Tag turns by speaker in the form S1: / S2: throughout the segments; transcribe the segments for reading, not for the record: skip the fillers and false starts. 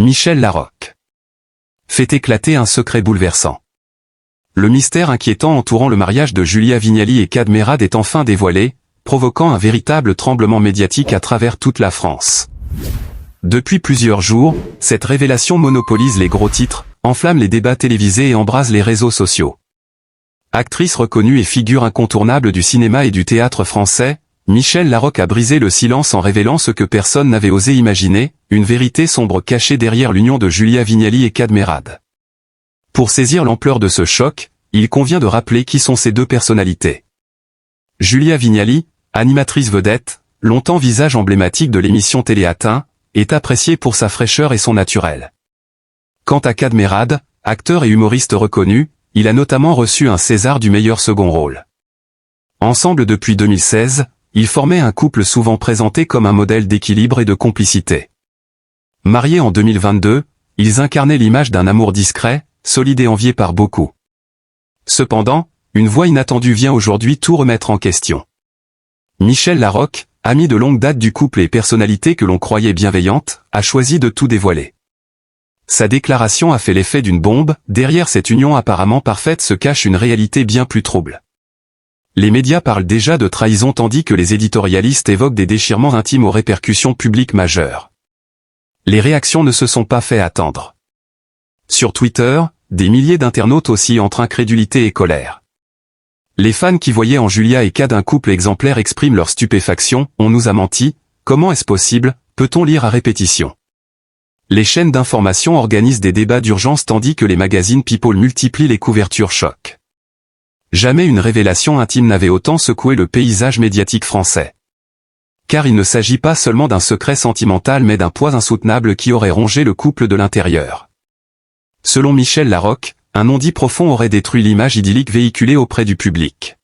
S1: Michel Larocque fait éclater un secret bouleversant. Le mystère inquiétant entourant le mariage de Julia Vignali et Kad Merad est enfin dévoilé, provoquant un véritable tremblement médiatique à travers toute la France. Depuis plusieurs jours, cette révélation monopolise les gros titres, enflamme les débats télévisés et embrase les réseaux sociaux. Actrice reconnue et figure incontournable du cinéma et du théâtre français, Michel Larocque a brisé le silence en révélant ce que personne n'avait osé imaginer, une vérité sombre cachée derrière l'union de Julia Vignali et Kad Merad. Pour saisir l'ampleur de ce choc, il convient de rappeler qui sont ces deux personnalités. Julia Vignali, animatrice vedette, longtemps visage emblématique de l'émission télé Atteint, est appréciée pour sa fraîcheur et son naturel. Quant à Kad Merad, acteur et humoriste reconnu, il a notamment reçu un César du meilleur second rôle. Ensemble depuis 2016, ils formaient un couple souvent présenté comme un modèle d'équilibre et de complicité. Mariés en 2022, ils incarnaient l'image d'un amour discret, solide et envié par beaucoup. Cependant, une voix inattendue vient aujourd'hui tout remettre en question. Michel Larocque, ami de longue date du couple et personnalité que l'on croyait bienveillante, a choisi de tout dévoiler. Sa déclaration a fait l'effet d'une bombe, derrière cette union apparemment parfaite se cache une réalité bien plus trouble. Les médias parlent déjà de trahison tandis que les éditorialistes évoquent des déchirements intimes aux répercussions publiques majeures. Les réactions ne se sont pas fait attendre. Sur Twitter, des milliers d'internautes oscillent entre incrédulité et colère. Les fans qui voyaient en Julia et Kad un couple exemplaire expriment leur stupéfaction, on nous a menti, comment est-ce possible, peut-on lire à répétition. Les chaînes d'information organisent des débats d'urgence tandis que les magazines People multiplient les couvertures choc. Jamais une révélation intime n'avait autant secoué le paysage médiatique français. Car il ne s'agit pas seulement d'un secret sentimental mais d'un poids insoutenable qui aurait rongé le couple de l'intérieur. Selon Michel Larocque, un non-dit profond aurait détruit l'image idyllique véhiculée auprès du public.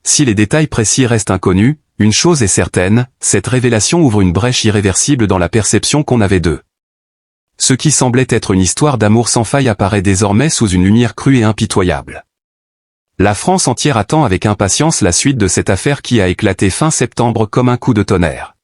S1: Si les détails précis restent inconnus, une chose est certaine, cette révélation ouvre une brèche irréversible dans la perception qu'on avait d'eux. Ce qui semblait être une histoire d'amour sans faille apparaît désormais sous une lumière crue et impitoyable. La France entière attend avec impatience la suite de cette affaire qui a éclaté fin septembre comme un coup de tonnerre.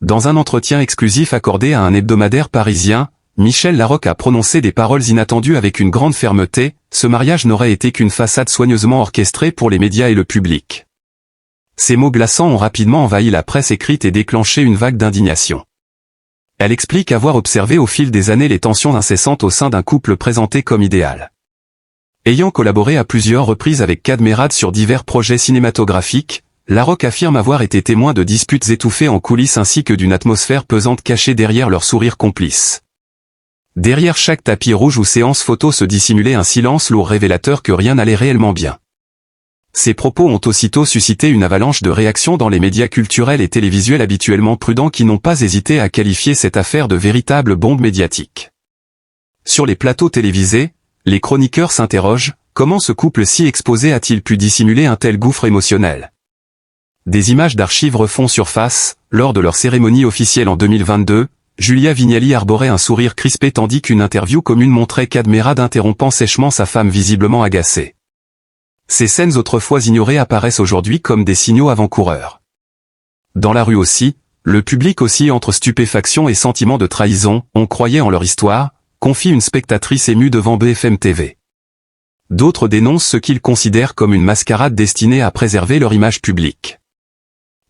S1: Dans un entretien exclusif accordé à un hebdomadaire parisien, Michel Larocque a prononcé des paroles inattendues avec une grande fermeté, ce mariage n'aurait été qu'une façade soigneusement orchestrée pour les médias et le public. Ces mots glaçants ont rapidement envahi la presse écrite et déclenché une vague d'indignation. Elle explique avoir observé au fil des années les tensions incessantes au sein d'un couple présenté comme idéal. Ayant collaboré à plusieurs reprises avec Kad Merad sur divers projets cinématographiques, Larocque affirme avoir été témoin de disputes étouffées en coulisses ainsi que d'une atmosphère pesante cachée derrière leurs sourires complices. Derrière chaque tapis rouge ou séance photo se dissimulait un silence lourd révélateur que rien n'allait réellement bien. Ces propos ont aussitôt suscité une avalanche de réactions dans les médias culturels et télévisuels habituellement prudents qui n'ont pas hésité à qualifier cette affaire de véritable bombe médiatique. Sur les plateaux télévisés, les chroniqueurs s'interrogent, comment ce couple si exposé a-t-il pu dissimuler un tel gouffre émotionnel? Des images d'archives refont surface, lors de leur cérémonie officielle en 2022, Julia Vignali arborait un sourire crispé tandis qu'une interview commune montrait Kad Merad interrompant sèchement sa femme visiblement agacée. Ces scènes autrefois ignorées apparaissent aujourd'hui comme des signaux avant-coureurs. Dans la rue aussi, le public oscille entre stupéfaction et sentiment de trahison, on croyait en leur histoire, confie une spectatrice émue devant BFM TV. D'autres dénoncent ce qu'ils considèrent comme une mascarade destinée à préserver leur image publique.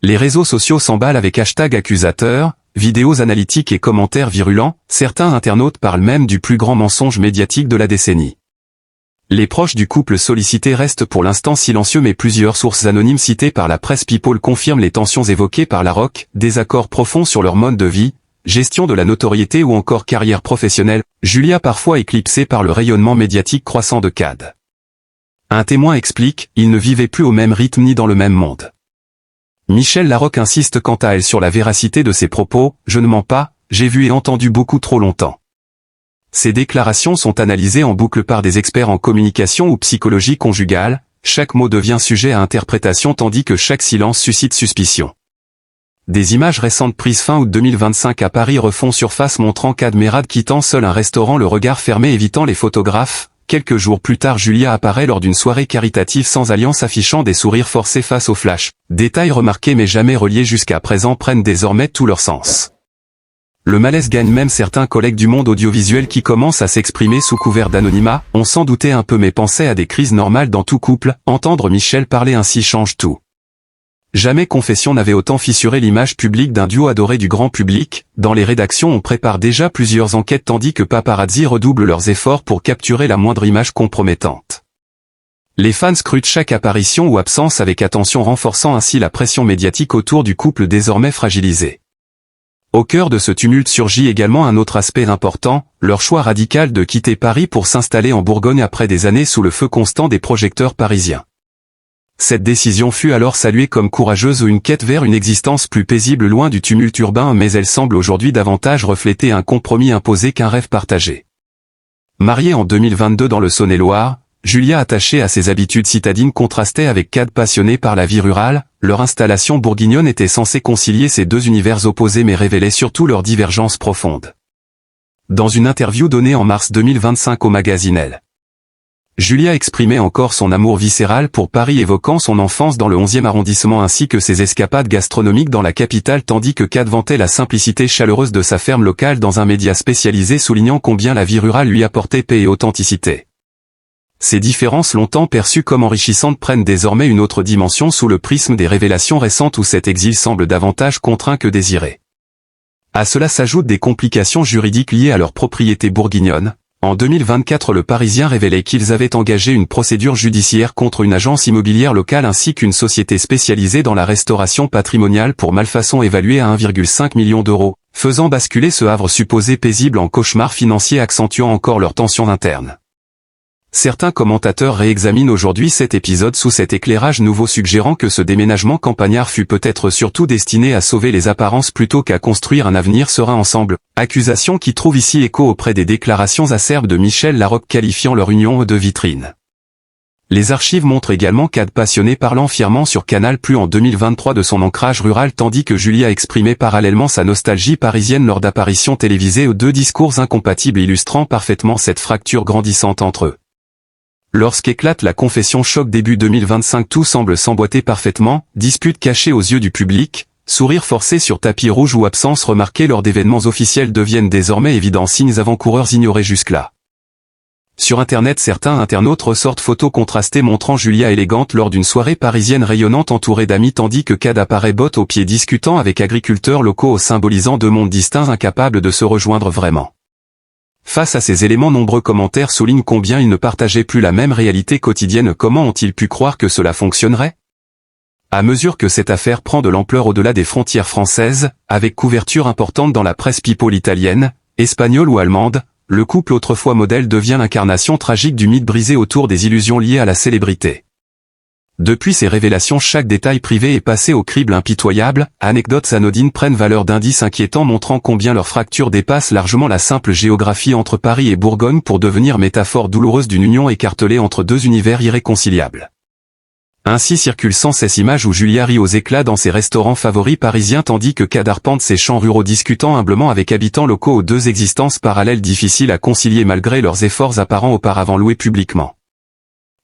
S1: Les réseaux sociaux s'emballent avec hashtags accusateurs, vidéos analytiques et commentaires virulents, certains internautes parlent même du plus grand mensonge médiatique de la décennie. Les proches du couple sollicité restent pour l'instant silencieux mais plusieurs sources anonymes citées par la presse People confirment les tensions évoquées par Larocque, désaccords profonds sur leur mode de vie, gestion de la notoriété ou encore carrière professionnelle, Julia parfois éclipsée par le rayonnement médiatique croissant de Kad. Un témoin explique, ils ne vivaient plus au même rythme ni dans le même monde. Michel Larocque insiste quant à elle sur la véracité de ses propos, je ne mens pas, j'ai vu et entendu beaucoup trop longtemps. Ces déclarations sont analysées en boucle par des experts en communication ou psychologie conjugale, chaque mot devient sujet à interprétation tandis que chaque silence suscite suspicion. Des images récentes prises fin août 2025 à Paris refont surface montrant Kad Merad quittant seul un restaurant le regard fermé évitant les photographes. Quelques jours plus tard Julia apparaît lors d'une soirée caritative sans alliance affichant des sourires forcés face au flash. Détails remarqués mais jamais reliés jusqu'à présent prennent désormais tout leur sens. Le malaise gagne même certains collègues du monde audiovisuel qui commencent à s'exprimer sous couvert d'anonymat. On s'en doutait un peu mais pensait à des crises normales dans tout couple. Entendre Michel parler ainsi change tout. Jamais Confession n'avait autant fissuré l'image publique d'un duo adoré du grand public. Dans les rédactions on prépare déjà plusieurs enquêtes tandis que paparazzi redoublent leurs efforts pour capturer la moindre image compromettante. Les fans scrutent chaque apparition ou absence avec attention, renforçant ainsi la pression médiatique autour du couple désormais fragilisé. Au cœur de ce tumulte surgit également un autre aspect important, leur choix radical de quitter Paris pour s'installer en Bourgogne après des années sous le feu constant des projecteurs parisiens. Cette décision fut alors saluée comme courageuse ou une quête vers une existence plus paisible loin du tumulte urbain, mais elle semble aujourd'hui davantage refléter un compromis imposé qu'un rêve partagé. Mariée en 2022 dans le Saône-et-Loire, Julia, attachée à ses habitudes citadines, contrastait avec Kad, passionné par la vie rurale. Leur installation bourguignonne était censée concilier ces deux univers opposés mais révélait surtout leurs divergences profondes. Dans une interview donnée en mars 2025 au magazine Elle, Julia exprimait encore son amour viscéral pour Paris, évoquant son enfance dans le 11e arrondissement ainsi que ses escapades gastronomiques dans la capitale, tandis que Kad vantait la simplicité chaleureuse de sa ferme locale dans un média spécialisé, soulignant combien la vie rurale lui apportait paix et authenticité. Ces différences longtemps perçues comme enrichissantes prennent désormais une autre dimension sous le prisme des révélations récentes où cet exil semble davantage contraint que désiré. À cela s'ajoutent des complications juridiques liées à leur propriété bourguignonne. En 2024, le Parisien révélait qu'ils avaient engagé une procédure judiciaire contre une agence immobilière locale ainsi qu'une société spécialisée dans la restauration patrimoniale pour malfaçon évaluée à 1,5 million d'euros, faisant basculer ce havre supposé paisible en cauchemar financier, accentuant encore leurs tensions internes. Certains commentateurs réexaminent aujourd'hui cet épisode sous cet éclairage nouveau, suggérant que ce déménagement campagnard fut peut-être surtout destiné à sauver les apparences plutôt qu'à construire un avenir serein ensemble. Accusation qui trouve ici écho auprès des déclarations acerbes de Michel Larocque qualifiant leur union de vitrine. Les archives montrent également Kad passionné parlant fièrement sur Canal+ en 2023 de son ancrage rural, tandis que Julia exprimait parallèlement sa nostalgie parisienne lors d'apparitions télévisées, deux discours incompatibles illustrant parfaitement cette fracture grandissante entre eux. Lorsqu'éclate la Confession choc début 2025, tout semble s'emboîter parfaitement, dispute cachée aux yeux du public, sourire forcé sur tapis rouge ou absence remarquée lors d'événements officiels deviennent désormais évidents signes avant-coureurs ignorés jusque-là. Sur internet, certains internautes ressortent photos contrastées montrant Julia élégante lors d'une soirée parisienne rayonnante entourée d'amis, tandis que Kad apparaît botte aux pieds discutant avec agriculteurs locaux, symbolisant deux mondes distincts incapables de se rejoindre vraiment. Face à ces éléments, nombreux commentaires soulignent combien ils ne partageaient plus la même réalité quotidienne. Comment ont-ils pu croire que cela fonctionnerait? À mesure que cette affaire prend de l'ampleur au-delà des frontières françaises, avec couverture importante dans la presse people italienne, espagnole ou allemande, le couple autrefois modèle devient l'incarnation tragique du mythe brisé autour des illusions liées à la célébrité. Depuis ces révélations, chaque détail privé est passé au crible impitoyable. Anecdotes anodines prennent valeur d'indices inquiétants montrant combien leur fracture dépasse largement la simple géographie entre Paris et Bourgogne pour devenir métaphore douloureuse d'une union écartelée entre deux univers irréconciliables. Ainsi circulent sans cesse images où Julia rit aux éclats dans ses restaurants favoris parisiens tandis que Kad arpente ses champs ruraux discutant humblement avec habitants locaux, aux deux existences parallèles difficiles à concilier malgré leurs efforts apparents auparavant loués publiquement.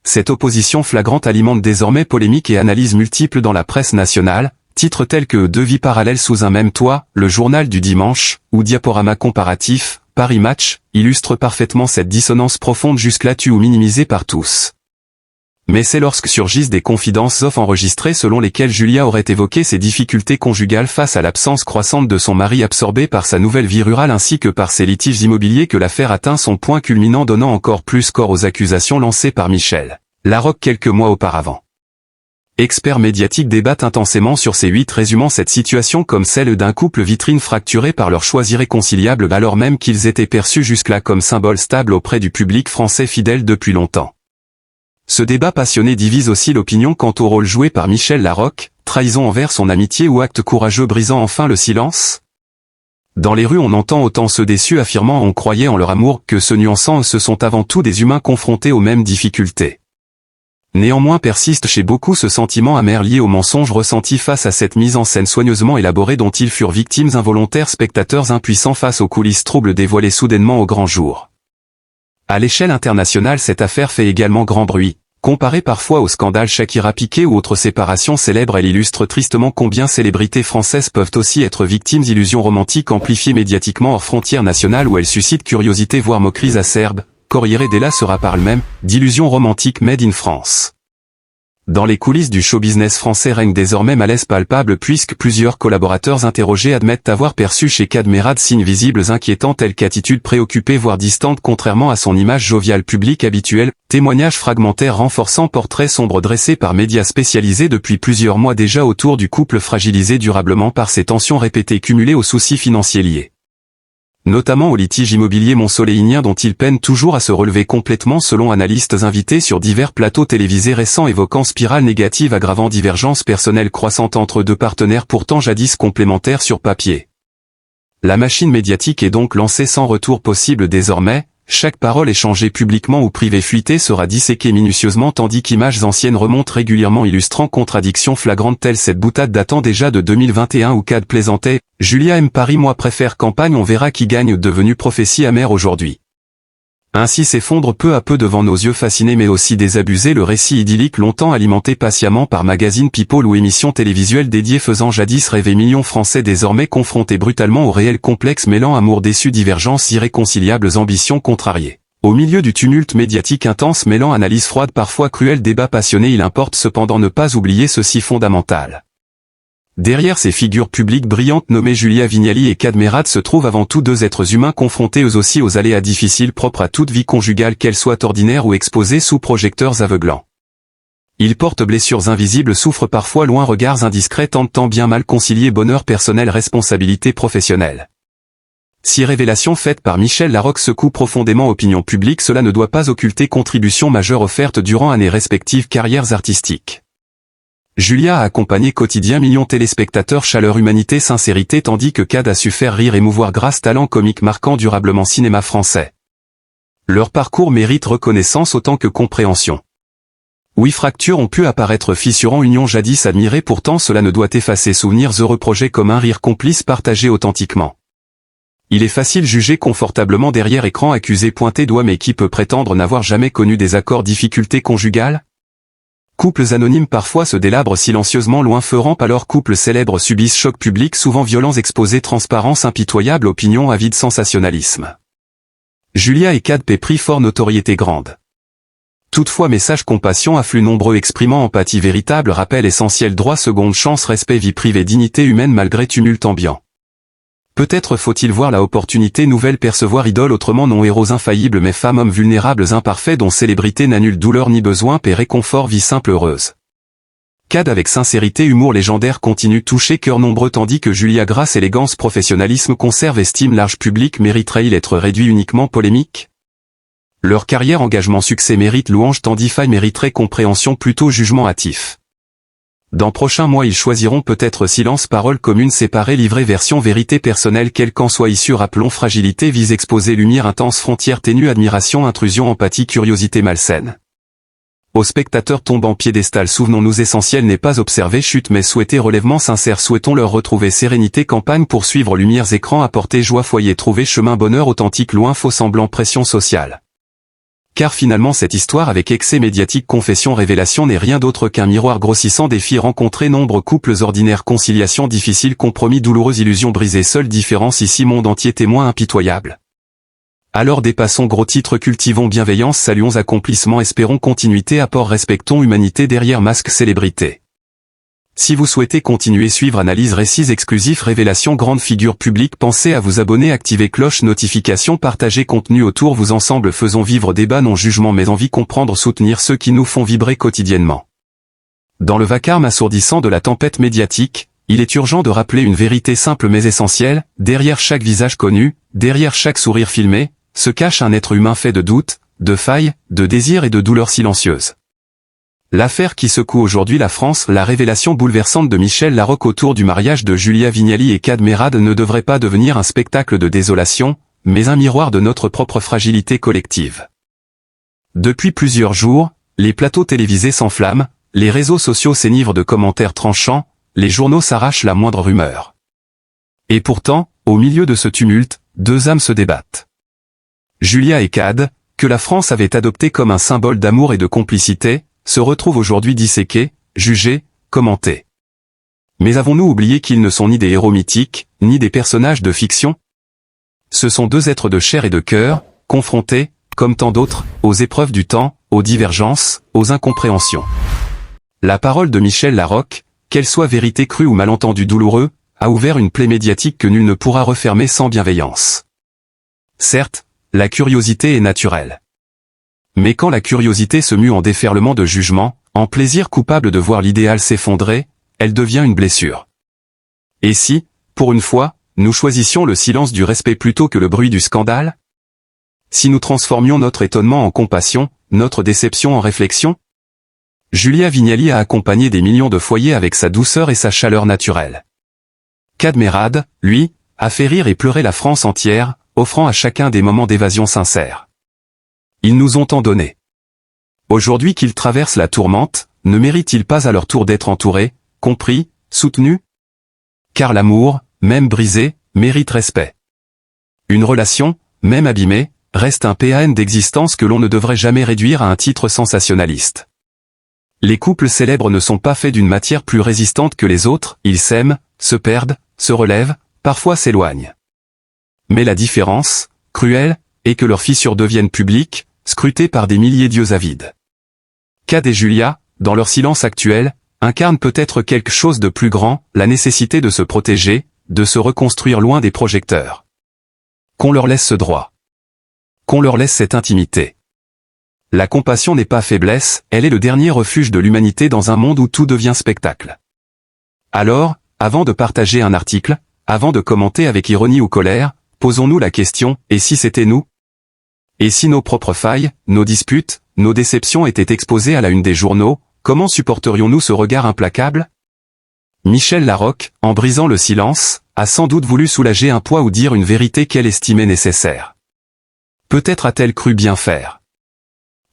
S1: Cette opposition flagrante alimente désormais polémiques et analyses multiples dans la presse nationale, titres tels que Deux vies parallèles sous un même toit, Le Journal du Dimanche, ou Diaporama comparatif, Paris Match, illustrent parfaitement cette dissonance profonde jusque-là tue ou minimisée par tous. Mais c'est lorsque surgissent des confidences off enregistrées selon lesquelles Julia aurait évoqué ses difficultés conjugales face à l'absence croissante de son mari absorbé par sa nouvelle vie rurale ainsi que par ses litiges immobiliers que l'affaire atteint son point culminant, donnant encore plus corps aux accusations lancées par Michel Larocque quelques mois auparavant. Experts médiatiques débattent intensément sur ces 8, résumant cette situation comme celle d'un couple vitrine fracturé par leurs choix irréconciliables alors même qu'ils étaient perçus jusque-là comme symboles stables auprès du public français fidèle depuis longtemps. Ce débat passionné divise aussi l'opinion quant au rôle joué par Michel Larocque, trahison envers son amitié ou acte courageux brisant enfin le silence. Dans les rues on entend autant ceux déçus affirmant on croyait en leur amour que ceux nuançant ce sont avant tout des humains confrontés aux mêmes difficultés. Néanmoins persiste chez beaucoup ce sentiment amer lié au mensonge ressenti face à cette mise en scène soigneusement élaborée dont ils furent victimes involontaires, spectateurs impuissants face aux coulisses troubles dévoilées soudainement au grand jour. À l'échelle internationale, cette affaire fait également grand bruit. Comparée parfois au scandale Shakira-Piqué ou autres séparations célèbres, elle illustre tristement combien célébrités françaises peuvent aussi être victimes d'illusions romantiques amplifiées médiatiquement hors frontières nationales où elles suscitent curiosité voire moqueries acerbes. Corriere della Sera parle même d'illusions romantiques made in France. Dans les coulisses du show business français règne désormais malaise palpable puisque plusieurs collaborateurs interrogés admettent avoir perçu chez Kad Merad signes visibles inquiétants tels qu'attitude préoccupée voire distante contrairement à son image joviale publique habituelle, témoignages fragmentaires renforçant portrait sombre dressé par médias spécialisés depuis plusieurs mois déjà autour du couple fragilisé durablement par ces tensions répétées cumulées aux soucis financiers liés notamment au litige immobilier montsoléinien dont il peine toujours à se relever complètement selon analystes invités sur divers plateaux télévisés récents évoquant spirale négative aggravant divergences personnelles croissantes entre deux partenaires pourtant jadis complémentaires sur papier. La machine médiatique est donc lancée sans retour possible désormais, chaque parole échangée publiquement ou privée fuitée sera disséquée minutieusement tandis qu'images anciennes remontent régulièrement illustrant contradictions flagrantes telles cette boutade datant déjà de 2021 où Kad plaisantait « Julia aime Paris moi préfère campagne on verra qui gagne » devenue prophétie amère aujourd'hui. Ainsi s'effondre peu à peu devant nos yeux fascinés mais aussi désabusés le récit idyllique longtemps alimenté patiemment par magazine People ou émissions télévisuelles dédiées faisant jadis rêver millions Français désormais confrontés brutalement au réel complexe mêlant amour déçu divergences irréconciliables ambitions contrariées. Au milieu du tumulte médiatique intense mêlant analyse froide parfois cruelle débat passionné il importe cependant ne pas oublier ceci fondamental. Derrière ces figures publiques brillantes nommées Julia Vignali et Kad Merad se trouvent avant tout deux êtres humains confrontés eux aussi aux aléas difficiles propres à toute vie conjugale qu'elle soit ordinaire ou exposée sous projecteurs aveuglants. Ils portent blessures invisibles souffrent parfois loin regards indiscrets tentent tant bien mal concilier bonheur personnel responsabilité professionnelle. Si révélation faite par Michel Larocque secoue profondément opinion publique cela ne doit pas occulter contributions majeures offertes durant années respectives carrières artistiques. Julia a accompagné quotidien millions téléspectateurs chaleur humanité sincérité tandis que Kad a su faire rire émouvoir grâce talent comique marquant durablement cinéma français. Leur parcours mérite reconnaissance autant que compréhension. Oui fractures ont pu apparaître fissurant union jadis admirée pourtant cela ne doit effacer souvenirs heureux projets comme un rire complice partagé authentiquement. Il est facile juger confortablement derrière écran accusé pointé doigt mais qui peut prétendre n'avoir jamais connu des accords difficultés conjugales? Couples anonymes parfois se délabrent silencieusement loin ferant alors couples célèbres subissent choc public souvent violents exposés transparence impitoyable opinion avide sensationnalisme. Julia et Kad pris fort notoriété grande. Toutefois message compassion afflux nombreux exprimant empathie véritable rappel essentiel droit seconde chance respect vie privée dignité humaine malgré tumulte ambiant. Peut-être faut-il voir la opportunité nouvelle percevoir idole autrement non héros infaillibles mais femmes hommes vulnérables imparfaits dont célébrité n'a nulle douleur ni besoin paix réconfort vie simple heureuse. Kad avec sincérité humour légendaire continue toucher cœur nombreux tandis que Julia grâce élégance professionnalisme conserve estime large public mériterait-il être réduit uniquement polémique? Leur carrière engagement succès mérite louange tandis faille mériterait compréhension plutôt jugement hâtif. Dans prochains mois ils choisiront peut-être silence paroles communes séparées livrées version vérité personnelle quel qu'en soit issue rappelons fragilité vise exposer lumière intense frontière ténue admiration intrusion empathie curiosité malsaine. Au spectateur tombant piédestal souvenons-nous essentiel n'est pas observer chute mais souhaiter relèvement sincère souhaitons leur retrouver sérénité campagne poursuivre lumières écran apporter joie foyer trouver chemin bonheur authentique loin faux semblant pression sociale. Car finalement cette histoire avec excès médiatique confession révélation n'est rien d'autre qu'un miroir grossissant défis rencontrés nombreux couples ordinaires conciliation difficile compromis douloureuse illusion brisée seule différence ici monde entier témoin impitoyable. Alors dépassons gros titres cultivons bienveillance saluons accomplissement espérons continuité apport respectons humanité derrière masque célébrité. Si vous souhaitez continuer suivre analyse récits exclusifs révélations grandes figures publiques pensez à vous abonner activer cloche notification partager contenu autour vous ensemble faisons vivre débat non jugement mais envie comprendre soutenir ceux qui nous font vibrer quotidiennement. Dans le vacarme assourdissant de la tempête médiatique, il est urgent de rappeler une vérité simple mais essentielle, derrière chaque visage connu, derrière chaque sourire filmé, se cache un être humain fait de doutes, de failles, de désirs et de douleurs silencieuses. L'affaire qui secoue aujourd'hui la France, la révélation bouleversante de Michel Larocque autour du mariage de Julia Vignali et Kad Merad ne devrait pas devenir un spectacle de désolation, mais un miroir de notre propre fragilité collective. Depuis plusieurs jours, les plateaux télévisés s'enflamment, les réseaux sociaux s'enivrent de commentaires tranchants, les journaux s'arrachent la moindre rumeur. Et pourtant, au milieu de ce tumulte, deux âmes se débattent. Julia et Kad, que la France avait adopté comme un symbole d'amour et de complicité, se retrouvent aujourd'hui disséqués, jugés, commentés. Mais avons-nous oublié qu'ils ne sont ni des héros mythiques, ni des personnages de fiction? Ce sont deux êtres de chair et de cœur, confrontés, comme tant d'autres, aux épreuves du temps, aux divergences, aux incompréhensions. La parole de Michel Larocque, qu'elle soit vérité crue ou malentendu douloureux, a ouvert une plaie médiatique que nul ne pourra refermer sans bienveillance. Certes, la curiosité est naturelle. Mais quand la curiosité se mue en déferlement de jugement, en plaisir coupable de voir l'idéal s'effondrer, elle devient une blessure. Et si, pour une fois, nous choisissions le silence du respect plutôt que le bruit du scandale? Si nous transformions notre étonnement en compassion, notre déception en réflexion? Julia Vignali a accompagné des millions de foyers avec sa douceur et sa chaleur naturelle. Kad Merad, lui, a fait rire et pleurer la France entière, offrant à chacun des moments d'évasion sincère. Ils nous ont tant donné. Aujourd'hui qu'ils traversent la tourmente, ne méritent-ils pas à leur tour d'être entourés, compris, soutenus? Car l'amour, même brisé, mérite respect. Une relation, même abîmée, reste un PAN d'existence que l'on ne devrait jamais réduire à un titre sensationnaliste. Les couples célèbres ne sont pas faits d'une matière plus résistante que les autres, ils s'aiment, se perdent, se relèvent, parfois s'éloignent. Mais la différence, cruelle, est que leurs fissures deviennent publiques, scrutées par des milliers d'yeux avides. Kad et Julia, dans leur silence actuel, incarnent peut-être quelque chose de plus grand, la nécessité de se protéger, de se reconstruire loin des projecteurs. Qu'on leur laisse ce droit. Qu'on leur laisse cette intimité. La compassion n'est pas faiblesse, elle est le dernier refuge de l'humanité dans un monde où tout devient spectacle. Alors, avant de partager un article, avant de commenter avec ironie ou colère, posons-nous la question, et si c'était nous? Et si nos propres failles, nos disputes, nos déceptions étaient exposées à la une des journaux, comment supporterions-nous ce regard implacable? Michel Larocque, en brisant le silence, a sans doute voulu soulager un poids ou dire une vérité qu'elle estimait nécessaire. Peut-être a-t-elle cru bien faire.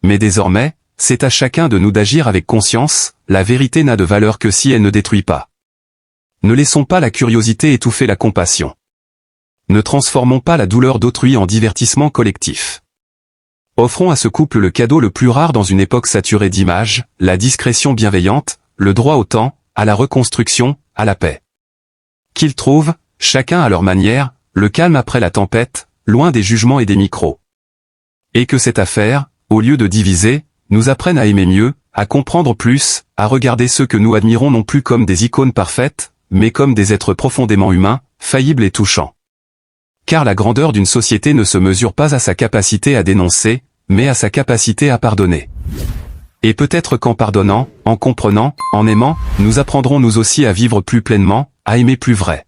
S1: Mais désormais, c'est à chacun de nous d'agir avec conscience, la vérité n'a de valeur que si elle ne détruit pas. Ne laissons pas la curiosité étouffer la compassion. Ne transformons pas la douleur d'autrui en divertissement collectif. Offrons à ce couple le cadeau le plus rare dans une époque saturée d'images, la discrétion bienveillante, le droit au temps, à la reconstruction, à la paix. Qu'ils trouvent, chacun à leur manière, le calme après la tempête, loin des jugements et des micros. Et que cette affaire, au lieu de diviser, nous apprenne à aimer mieux, à comprendre plus, à regarder ceux que nous admirons non plus comme des icônes parfaites, mais comme des êtres profondément humains, faillibles et touchants. Car la grandeur d'une société ne se mesure pas à sa capacité à dénoncer, mais à sa capacité à pardonner. Et peut-être qu'en pardonnant, en comprenant, en aimant, nous apprendrons nous aussi à vivre plus pleinement, à aimer plus vrai.